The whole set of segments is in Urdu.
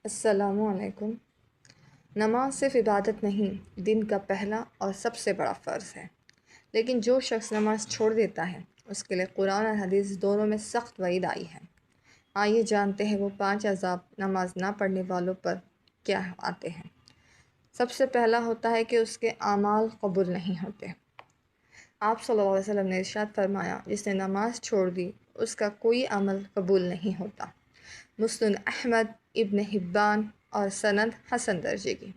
السلام علیکم۔ نماز صرف عبادت نہیں، دن کا پہلا اور سب سے بڑا فرض ہے، لیکن جو شخص نماز چھوڑ دیتا ہے اس کے لیے قرآن اور حدیث دونوں میں سخت وعید آئی ہے۔ آئیے جانتے ہیں وہ 5 عذاب نماز نہ پڑھنے والوں پر کیا آتے ہیں۔ سب سے پہلا ہوتا ہے کہ اس کے اعمال قبول نہیں ہوتے۔ آپ صلی اللہ علیہ وسلم نے ارشاد فرمایا، جس نے نماز چھوڑ دی اس کا کوئی عمل قبول نہیں ہوتا۔ مسند احمد، ابن حبان اور سند حسن درجے کی۔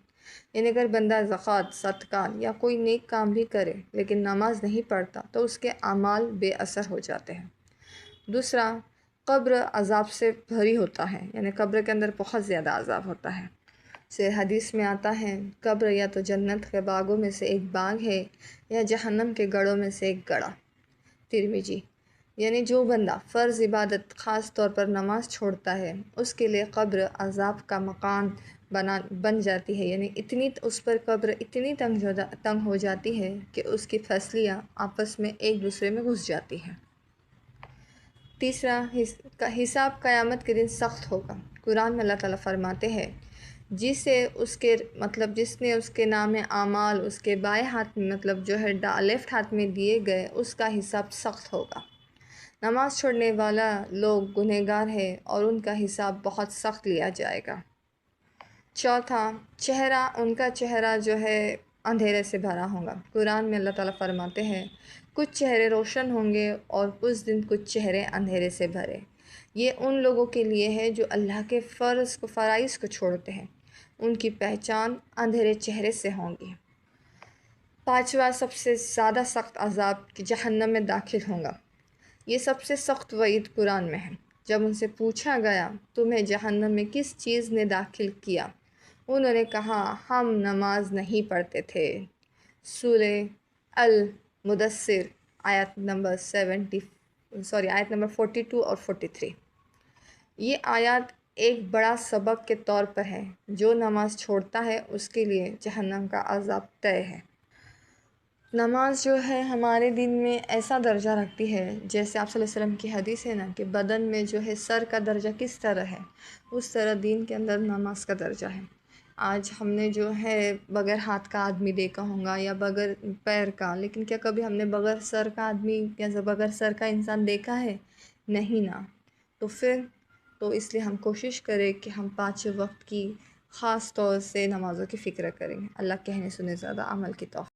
یعنی اگر بندہ زکوٰۃ، صدقات یا کوئی نیک کام بھی کرے لیکن نماز نہیں پڑھتا تو اس کے اعمال بے اثر ہو جاتے ہیں۔ دوسرا، قبر عذاب سے بھری ہوتا ہے، یعنی قبر کے اندر بہت زیادہ عذاب ہوتا ہے۔ سے حدیث میں آتا ہے، قبر یا تو جنت کے باغوں میں سے ایک باغ ہے یا جہنم کے گڑھوں میں سے ایک گڑھا۔ ترمذی۔ یعنی جو بندہ فرض عبادت خاص طور پر نماز چھوڑتا ہے اس کے لیے قبر عذاب کا مکان بن جاتی ہے، یعنی اس پر قبر اتنی تنگ ہو جاتی ہے کہ اس کی پسلیاں آپس میں ایک دوسرے میں گھس جاتی ہیں۔ تیسرا، حساب قیامت کے دن سخت ہوگا۔ قرآن میں اللہ تعالیٰ فرماتے ہیں، جس نے اس کے نام اعمال اس کے بائیں ہاتھ میں لیفٹ ہاتھ میں دیے گئے، اس کا حساب سخت ہوگا۔ نماز چھوڑنے والا لوگ گنہگار ہے اور ان کا حساب بہت سخت لیا جائے گا۔ چوتھا، ان کا چہرہ اندھیرے سے بھرا ہوگا۔ قرآن میں اللہ تعالیٰ فرماتے ہیں، کچھ چہرے روشن ہوں گے اور اس دن کچھ چہرے اندھیرے سے بھرے۔ یہ ان لوگوں کے لیے ہے جو اللہ کے فرائض کو چھوڑتے ہیں، ان کی پہچان اندھیرے چہرے سے ہوں گی۔ پانچواں، سب سے زیادہ سخت عذاب جہنم میں داخل ہوگا۔ یہ سب سے سخت وعید قرآن میں ہے۔ جب ان سے پوچھا گیا، تمہیں جہنم میں کس چیز نے داخل کیا؟ انہوں نے کہا، ہم نماز نہیں پڑھتے تھے۔ سورہ المدثر آیت نمبر 42 اور 43۔ یہ آیات ایک بڑا سبق کے طور پر ہے، جو نماز چھوڑتا ہے اس کے لیے جہنم کا عذاب طے ہے۔ نماز ہمارے دین میں ایسا درجہ رکھتی ہے، جیسے آپ صلی اللہ علیہ وسلم کی حدیث ہے نا کہ بدن میں سر کا درجہ کس طرح ہے، اس طرح دین کے اندر نماز کا درجہ ہے۔ آج ہم نے بغیر ہاتھ کا آدمی دیکھا ہوگا یا بغیر پیر کا، لیکن کیا کبھی ہم نے بغیر سر کا آدمی یا بغیر سر کا انسان دیکھا ہے؟ نہیں نا۔ تو اس لیے ہم کوشش کریں کہ ہم 5 وقت کی خاص طور سے نمازوں کی فکر کریں۔ اللہ کہنے سنے زیادہ عمل کی توفیق۔